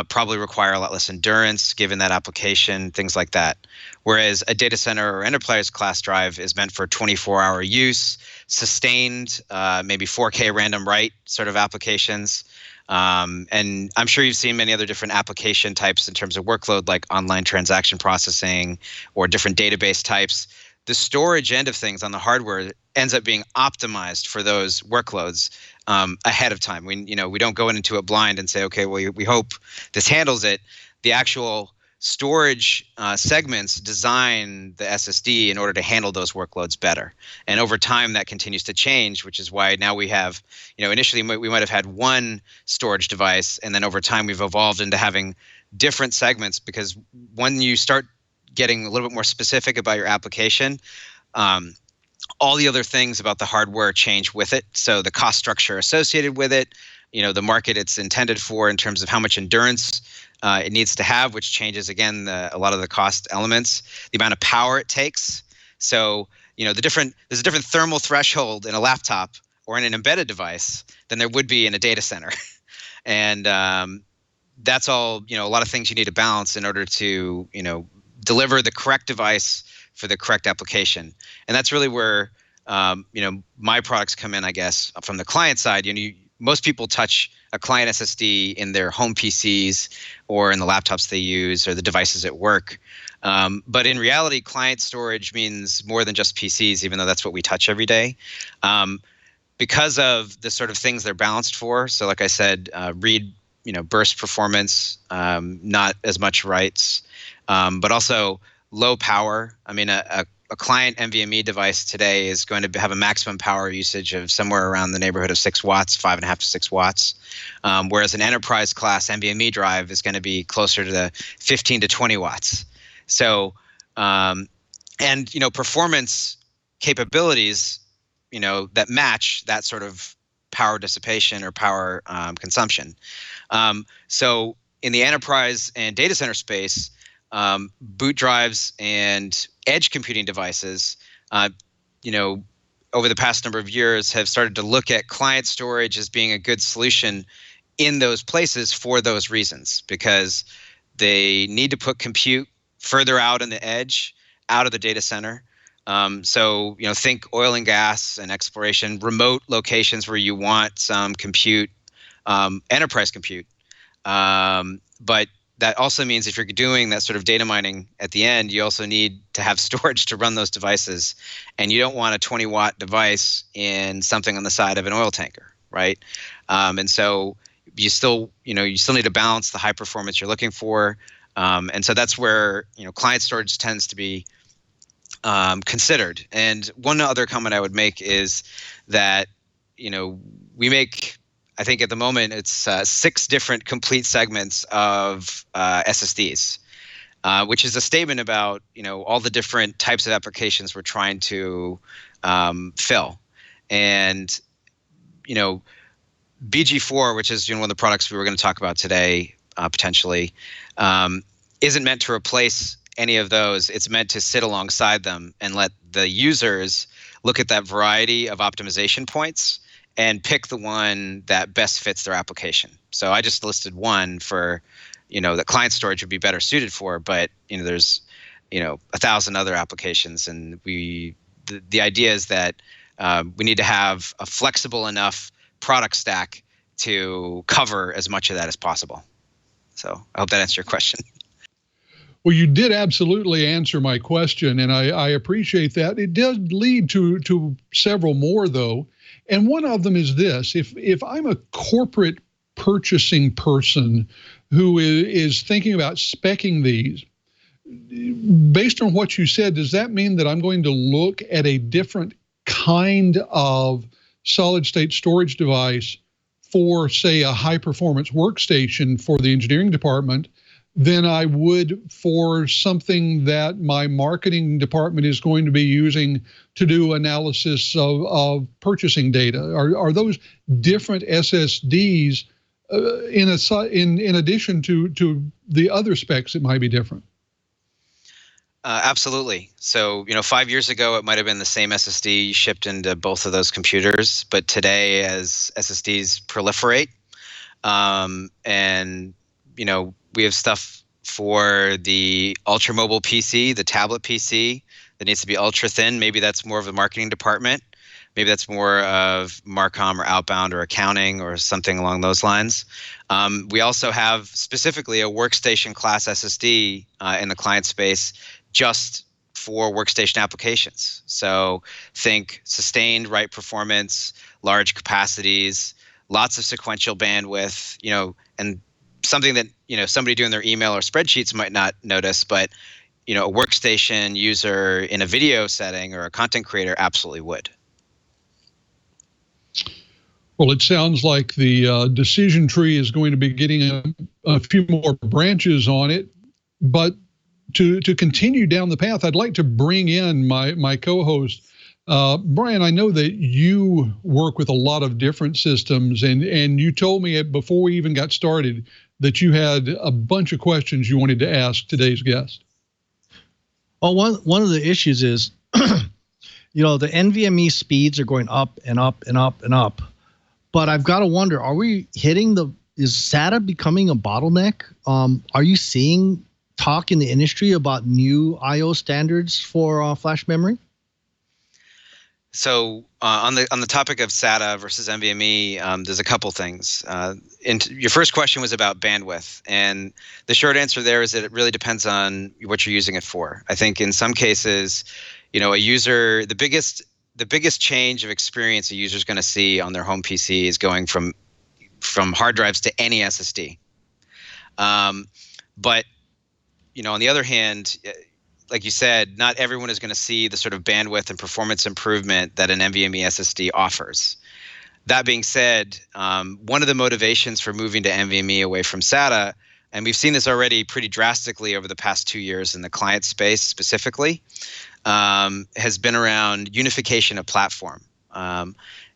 probably require a lot less endurance given that application, things like that. Whereas a data center or enterprise class drive is meant for 24-hour use, sustained, maybe 4K random write sort of applications. And I'm sure you've seen many other different application types in terms of workload, like online transaction processing or different database types. The storage end of things on the hardware ends up being optimized for those workloads ahead of time. We don't go into it blind and say, okay, well, we hope this handles it. The actual storage segments design the SSD in order to handle those workloads better. And over time, that continues to change, which is why now we have, initially we might have had one storage device, and then over time we've evolved into having different segments, because when you start getting a little bit more specific about your application, all the other things about the hardware change with it. So the cost structure associated with it, the market it's intended for in terms of how much endurance it needs to have, which changes, again, a lot of the cost elements, the amount of power it takes. So, there's a different thermal threshold in a laptop or in an embedded device than there would be in a data center. And that's all, a lot of things you need to balance in order to, deliver the correct device for the correct application. And that's really where, my products come in, I guess, from the client side. most people touch a client SSD in their home PCs or in the laptops they use or the devices at work. But in reality, client storage means more than just PCs, even though that's what we touch every day. Because of the sort of things they're balanced for. So like I said, read, burst performance, not as much writes, but also low power. I mean, a client NVMe device today is going to have a maximum power usage of somewhere around the neighborhood of 6 watts, 5.5 to 6 watts. Whereas an enterprise class NVMe drive is going to be closer to the 15 to 20 watts. So, performance capabilities, that match that sort of power dissipation or power consumption. So in the enterprise and data center space, boot drives and edge computing devices, over the past number of years have started to look at client storage as being a good solution in those places for those reasons, because they need to put compute further out in the edge, out of the data center. So think oil and gas and exploration, remote locations where you want some compute, enterprise compute. But that also means if you're doing that sort of data mining at the end, you also need to have storage to run those devices. And you don't want a 20-watt device in something on the side of an oil tanker, right? And so you still need to balance the high performance you're looking for. And so that's where, client storage tends to be considered. And one other comment I would make is that, we make, I think at the moment it's 6 different complete segments of SSDs, which is a statement about, all the different types of applications we're trying to fill. And, BG4, which is one of the products we were going to talk about today, potentially, isn't meant to replace any of those. It's meant to sit alongside them and let the users look at that variety of optimization points and pick the one that best fits their application. So I just listed one for, that client storage would be better suited for, but there's 1,000 other applications, and the idea is that we need to have a flexible enough product stack to cover as much of that as possible. So I hope that answered your question. Well, you did absolutely answer my question, and I appreciate that. It does lead to several more, though. And one of them is this: if I'm a corporate purchasing person who is thinking about speccing these, based on what you said, does that mean that I'm going to look at a different kind of solid-state storage device for, say, a high-performance workstation for the engineering department than I would for something that my marketing department is going to be using to do analysis of purchasing data? Are those different SSDs in addition to the other specs that might be different? Absolutely. So, 5 years ago, it might have been the same SSD shipped into both of those computers. But today, as SSDs proliferate, and, we have stuff for the ultra mobile PC, the tablet PC that needs to be ultra thin. Maybe that's more of the marketing department. Maybe that's more of Marcom or outbound or accounting or something along those lines. We also have specifically a workstation class SSD in the client space just for workstation applications. So think sustained write performance, large capacities, lots of sequential bandwidth, and something that, somebody doing their email or spreadsheets might not notice, but, a workstation user in a video setting or a content creator absolutely would. Well, it sounds like the decision tree is going to be getting a few more branches on it, but to continue down the path, I'd like to bring in my co-host, Brian. I know that you work with a lot of different systems, and you told me before we even got started that you had a bunch of questions you wanted to ask today's guest. Well, one of the issues is, the NVMe speeds are going up and up and up and up, but I've got to wonder: are we hitting is SATA becoming a bottleneck? Are you seeing talk in the industry about new I/O standards for flash memory? So on the topic of SATA versus NVMe, there's a couple things. Your first question was about bandwidth, and the short answer there is that it really depends on what you're using it for. I think in some cases, a user, the biggest change of experience a user is going to see on their home PC is going from hard drives to any SSD. But on the other hand, like you said, not everyone is going to see the sort of bandwidth and performance improvement that an NVMe SSD offers. That being said, one of the motivations for moving to NVMe away from SATA, and we've seen this already pretty drastically over the past 2 years in the client space specifically, has been around unification of platform.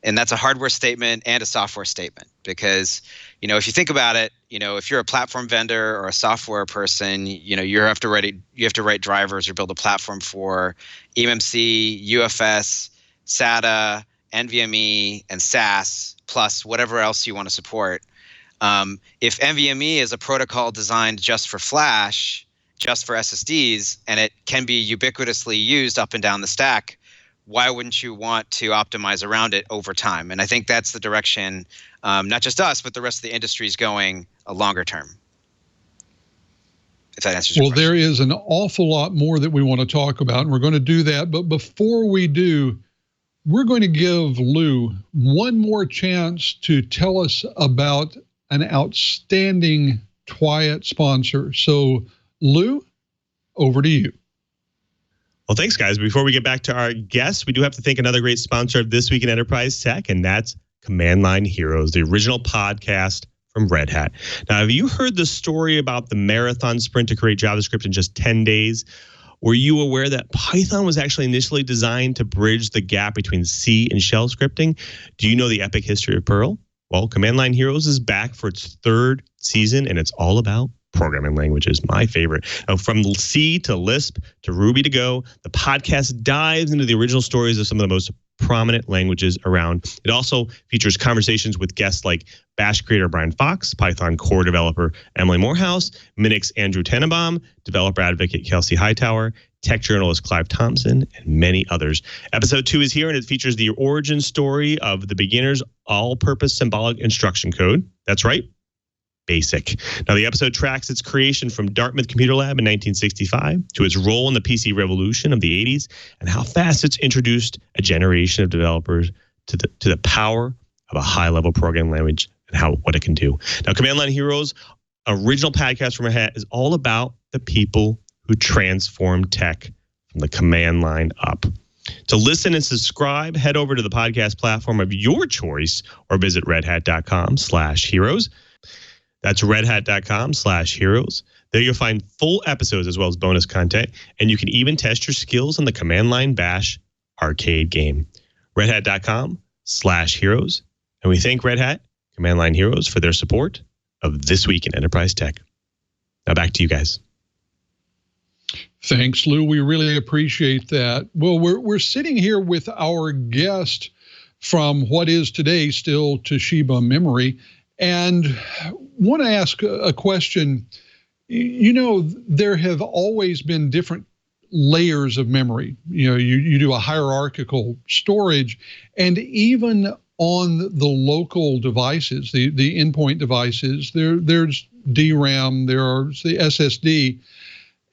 And that's a hardware statement and a software statement because, if you think about it, if you're a platform vendor or a software person, you have to write drivers or build a platform for eMMC, UFS, SATA, NVMe, and SAS, plus whatever else you want to support. If NVMe is a protocol designed just for flash, just for SSDs, and it can be ubiquitously used up and down the stack, why wouldn't you want to optimize around it over time? And I think that's the direction, not just us, but the rest of the industry is going a longer term. If that answers your question. Well, there is an awful lot more that we want to talk about, and we're going to do that. But before we do, we're going to give Lou one more chance to tell us about an outstanding Twiat sponsor. So, Lou, over to you. Well, thanks, guys. Before we get back to our guests, we do have to thank another great sponsor of This Week in Enterprise Tech, and that's Command Line Heroes, the original podcast from Red Hat. Now, have you heard the story about the marathon sprint to create JavaScript in just 10 days? Were you aware that Python was actually initially designed to bridge the gap between C and shell scripting? Do you know the epic history of Perl? Well, Command Line Heroes is back for its 3rd season, and it's all about programming languages, my favorite. Now, from C to Lisp to Ruby to Go, the podcast dives into the original stories of some of the most prominent languages around. It also features conversations with guests like Bash creator Brian Fox, Python core developer Emily Morehouse, Minix Andrew Tannenbaum, developer advocate Kelsey Hightower, tech journalist Clive Thompson, and many others. Episode 2 is here, and it features the origin story of the beginner's all-purpose symbolic instruction code. That's right, BASIC. Now, the episode tracks its creation from Dartmouth Computer Lab in 1965 to its role in the PC revolution of the 80s and how fast it's introduced a generation of developers to the power of a high-level programming language and what it can do. Now, Command Line Heroes, original podcast from Red Hat, is all about the people who transform tech from the command line up. To listen and subscribe, head over to the podcast platform of your choice or visit redhat.com/heroes. That's redhat.com/heroes. There you'll find full episodes as well as bonus content, and you can even test your skills on the Command Line Bash arcade game. redhat.com/heroes. And we thank Red Hat, Command Line Heroes, for their support of This Week in Enterprise Tech. Now back to you guys. Thanks, Lou. We really appreciate that. Well, we're sitting here with our guest from what is today still Toshiba Memory, and want to ask a question. There have always been different layers of memory. You do a hierarchical storage, and even on the local devices, the endpoint devices, there's DRAM, there's the SSD.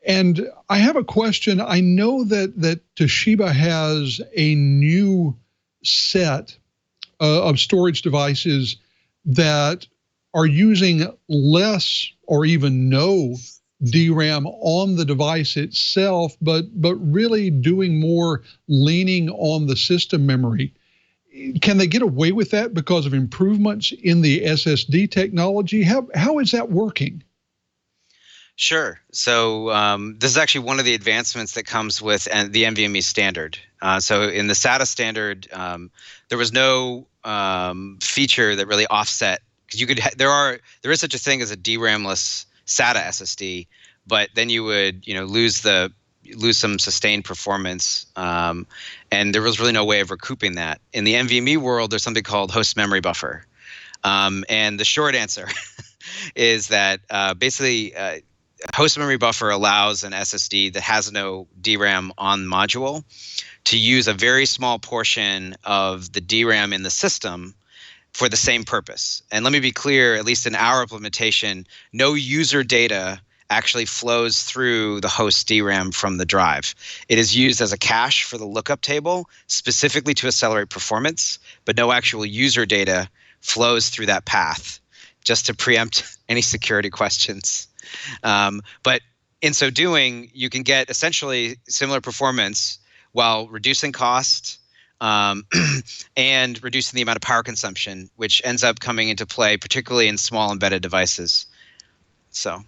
And I have a question. I know that Toshiba has a new set of storage devices that are using less or even no DRAM on the device itself, but really doing more leaning on the system memory. Can they get away with that because of improvements in the SSD technology? How is that working? Sure. So this is actually one of the advancements that comes with the NVMe standard. So in the SATA standard, there was no feature that really offset, because there is such a thing as a DRAM-less SATA SSD, but then you would lose some sustained performance, and there was really no way of recouping that. In the NVMe world, there's something called host memory buffer, and the short answer is that basically host memory buffer allows an SSD that has no DRAM on module to use a very small portion of the DRAM in the system for the same purpose. And let me be clear, at least in our implementation, no user data actually flows through the host DRAM from the drive. It is used as a cache for the lookup table, specifically to accelerate performance, but no actual user data flows through that path, just to preempt any security questions. But in so doing, you can get essentially similar performance while reducing cost and reducing the amount of power consumption, which ends up coming into play, particularly in small embedded devices. So.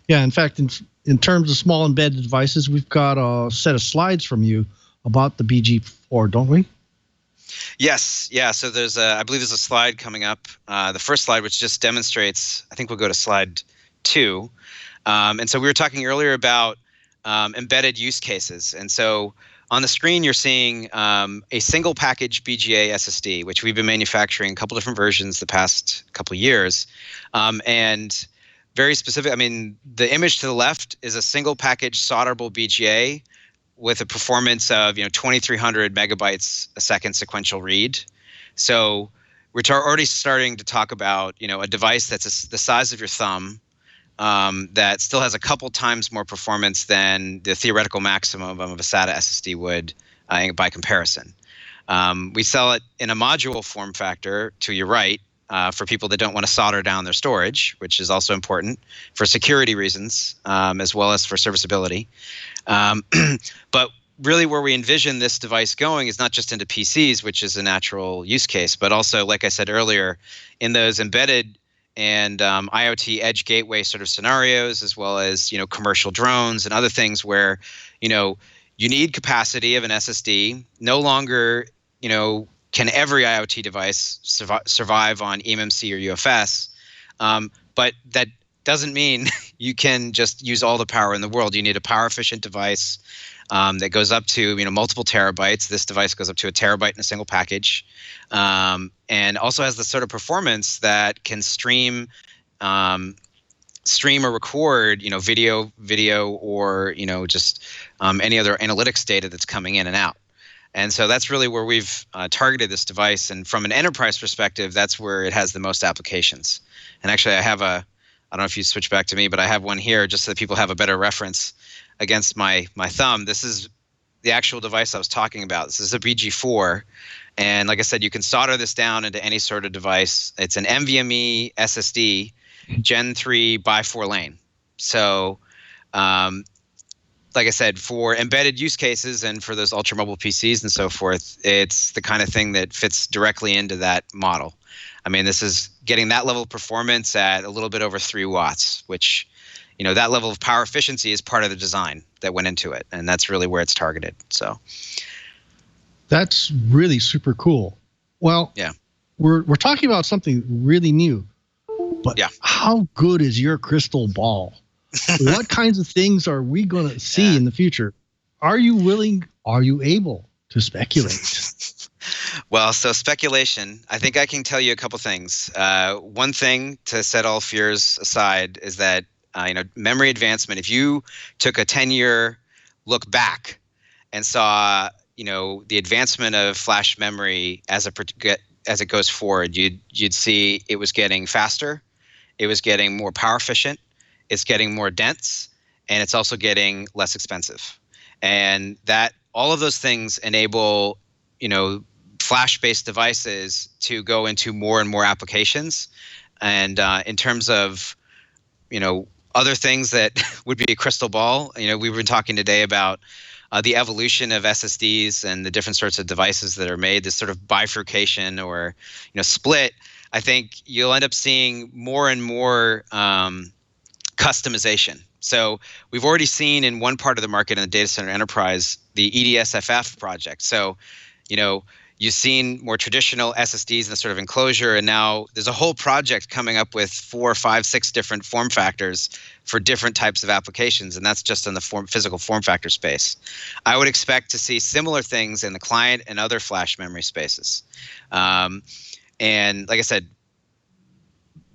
Yeah, in fact, in terms of small embedded devices, we've got a set of slides from you about the BG4, don't we? Yes, yeah. So I believe there's a slide coming up. The first slide, which just demonstrates, I think we'll go to slide 2. And so we were talking earlier about embedded use cases. And so on the screen, you're seeing a single package BGA SSD, which we've been manufacturing a couple different versions the past couple of years. And very specific, I mean, the image to the left is a single package solderable BGA with a performance of 2,300 megabytes a second sequential read. So we're already starting to talk about a device that's the size of your thumb, that still has a couple times more performance than the theoretical maximum of a SATA SSD would by comparison. We sell it in a module form factor to your right for people that don't want to solder down their storage, which is also important for security reasons as well as for serviceability. But really where we envision this device going is not just into PCs, which is a natural use case, but also, like I said earlier, in those embedded and IoT edge gateway sort of scenarios, as well as commercial drones and other things where you need capacity of an SSD. No longer can every IoT device survive on eMMC or UFS, but that doesn't mean you can just use all the power in the world. You need a power efficient device that goes up to multiple terabytes. This device goes up to a terabyte in a single package, and also has the sort of performance that can stream or record video or just any other analytics data that's coming in and out. And so that's really where we've targeted this device. And from an enterprise perspective, that's where it has the most applications. And actually, I don't know if you switch back to me, but I have one here just so that people have a better reference against my thumb. This is the actual device I was talking about. This is a BG4. And like I said, you can solder this down into any sort of device. It's an NVMe SSD Gen 3 by 4 lane. So like I said, for embedded use cases and for those ultra mobile PCs and so forth, it's the kind of thing that fits directly into that model. I mean, this is getting that level of performance at a little bit over 3 watts, which, that level of power efficiency is part of the design that went into it. And that's really where it's targeted. So that's really super cool. Well, yeah, we're talking about something really new, but yeah, how good is your crystal ball? What kinds of things are we going to see in the future? Are you willing? Are you able to speculate? Well, so speculation, I think I can tell you a couple things. One thing, to set all fears aside, is that memory advancement, if you took a 10-year look back and saw the advancement of flash memory as it goes forward, you'd see it was getting faster, it was getting more power efficient, it's getting more dense, and it's also getting less expensive. And that all of those things enable flash-based devices to go into more and more applications. And in terms of other things that would be a crystal ball, we've been talking today about the evolution of SSDs and the different sorts of devices that are made, this sort of bifurcation or split. I think you'll end up seeing more and more customization. So we've already seen in one part of the market in the data center enterprise, the EDSFF project. So, you've seen more traditional SSDs in the sort of enclosure, and now there's a whole project coming up with 4, 5, 6 different form factors for different types of applications, and that's just in the physical form factor space. I would expect to see similar things in the client and other flash memory spaces. And like I said,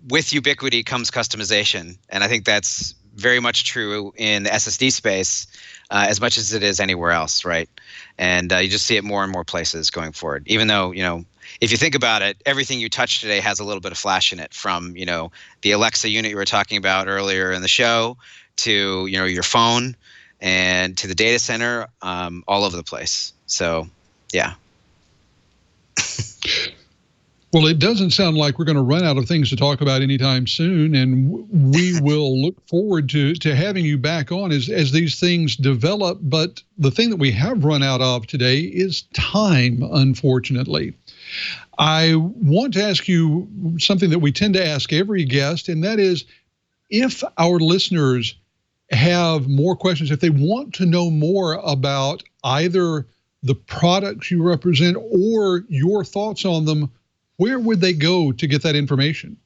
with ubiquity comes customization, and I think that's very much true in the SSD space as much as it is anywhere else, right? And you just see it more and more places going forward. Even though, if you think about it, everything you touch today has a little bit of flash in it, from, the Alexa unit you were talking about earlier in the show to, your phone and to the data center, all over the place. So, yeah. Well, it doesn't sound like we're going to run out of things to talk about anytime soon, and we will look forward to having you back on as these things develop. But the thing that we have run out of today is time, unfortunately. I want to ask you something that we tend to ask every guest, and that is, if our listeners have more questions, if they want to know more about either the products you represent or your thoughts on them, where would they go to get that information?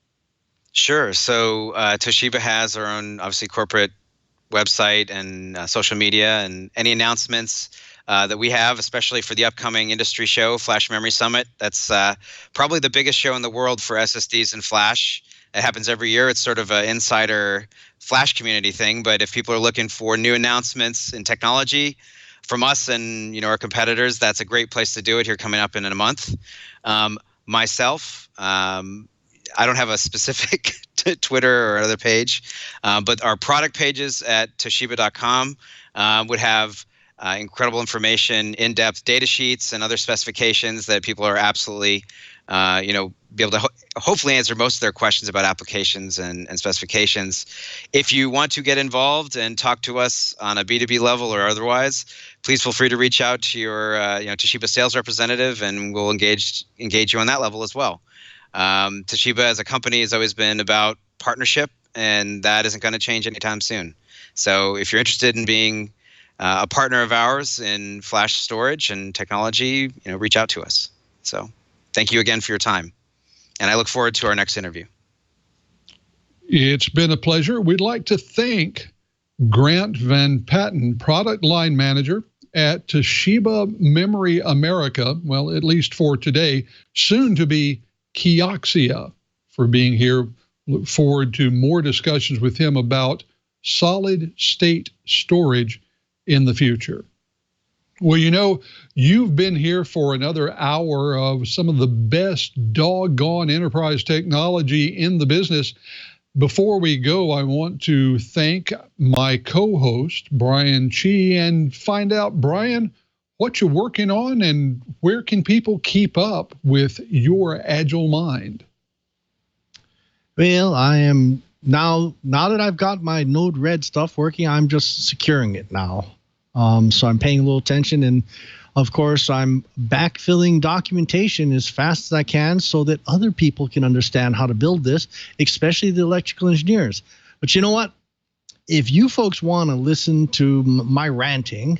Sure. So Toshiba has our own, obviously, corporate website and social media, and any announcements that we have, especially for the upcoming industry show, Flash Memory Summit. That's probably the biggest show in the world for SSDs and Flash. It happens every year. It's sort of an insider Flash community thing. But if people are looking for new announcements in technology from us and our competitors, that's a great place to do it here coming up in a month. Myself, I don't have a specific Twitter or other page, but our product pages at Toshiba.com would have incredible information, in-depth data sheets, and other specifications that people are absolutely, be able to hopefully answer most of their questions about applications and specifications. If you want to get involved and talk to us on a B2B level or otherwise, please feel free to reach out to your Toshiba sales representative, and we'll engage you on that level as well. Toshiba as a company has always been about partnership, and that isn't going to change anytime soon. So if you're interested in being a partner of ours in flash storage and technology, reach out to us. So thank you again for your time, and I look forward to our next interview. It's been a pleasure. We'd like to thank Grant Van Patten, Product Line Manager at Toshiba Memory America, well, at least for today, soon to be Kioxia, for being here. Look forward to more discussions with him about solid state storage in the future. Well, you've been here for another hour of some of the best doggone enterprise technology in the business. Before we go, I want to thank my co-host, Brian Chee, and find out, Brian, what you're working on and where can people keep up with your agile mind? Well, I am now that I've got my Node-RED stuff working, I'm just securing it now. So I'm paying a little attention, and of course, I'm backfilling documentation as fast as I can so that other people can understand how to build this, especially the electrical engineers. But you know what? If you folks want to listen to my ranting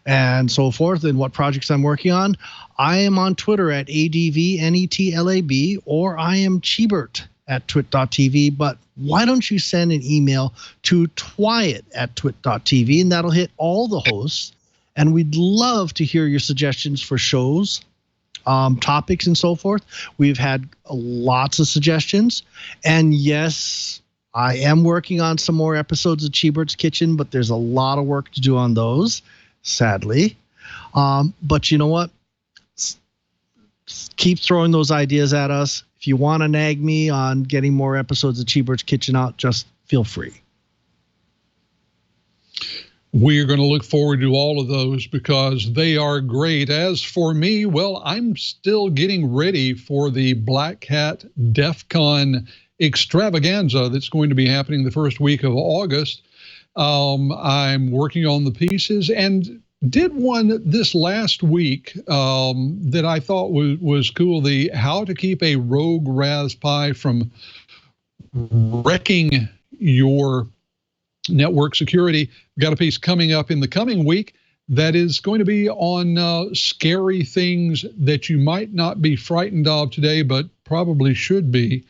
and so forth and what projects I'm working on, I am on Twitter at ADVNETLAB, or I am Cheebert at twit.tv. But why don't you send an email to twyit@twit.tv, and that'll hit all the hosts. And we'd love to hear your suggestions for shows, topics, and so forth. We've had lots of suggestions. And yes, I am working on some more episodes of Cheebert's Kitchen, but there's a lot of work to do on those, sadly. But you know what? Keep throwing those ideas at us. If you want to nag me on getting more episodes of Cheebert's Kitchen out, just feel free. We're going to look forward to all of those because they are great. As for me, well, I'm still getting ready for the Black Hat DEF CON extravaganza that's going to be happening the first week of August. I'm working on the pieces and did one this last week that I thought was cool. The how to keep a rogue Raspberry from wrecking your network security. We've got a piece coming up in the coming week that is going to be on scary things that you might not be frightened of today, but probably should be.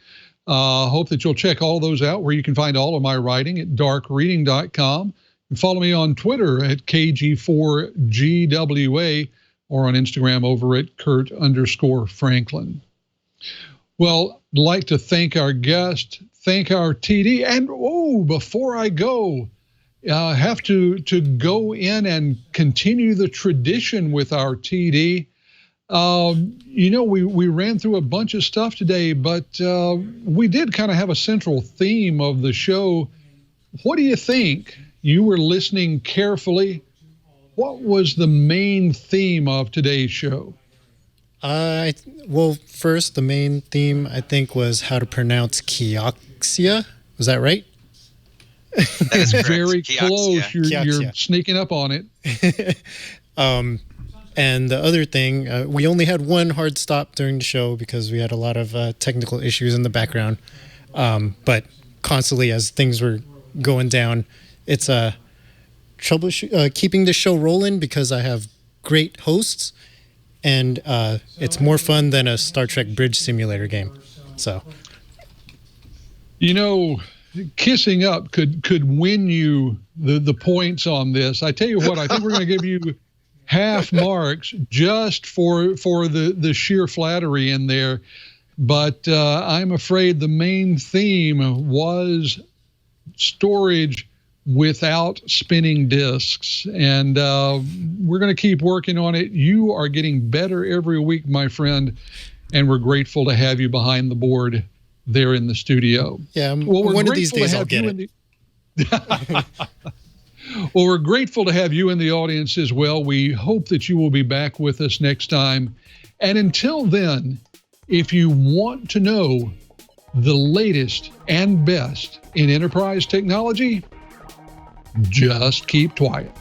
Hope that you'll check all those out, where you can find all of my writing at darkreading.com. And follow me on Twitter at KG4GWA, or on Instagram over at Curt_Franklin. Well, I'd like to thank our guest, thank our TD, and before I go, have to go in and continue the tradition with our TD. We ran through a bunch of stuff today, but we did kind of have a central theme of the show. What do you think? You were listening carefully. What was the main theme of today's show? Well, first, the main theme, I think, was how to pronounce Kioxia. Was that right? That is correct. Very Kioxia. close. You're sneaking up on it. And the other thing, we only had one hard stop during the show because we had a lot of technical issues in the background. But constantly, as things were going down, it's trouble keeping the show rolling because I have great hosts, and it's more fun than a Star Trek bridge simulator game. So, kissing up could win you the points on this. I tell you what, I think we're going to give you half marks just for the sheer flattery in there. But I'm afraid the main theme was storage without spinning disks. And we're going to keep working on it. You are getting better every week, my friend. And we're grateful to have you behind the board there in the studio. Yeah, one of these days I'll get it. Well, we're grateful to have you in the audience as well. We hope that you will be back with us next time. And until then, if you want to know the latest and best in enterprise technology, just keep quiet.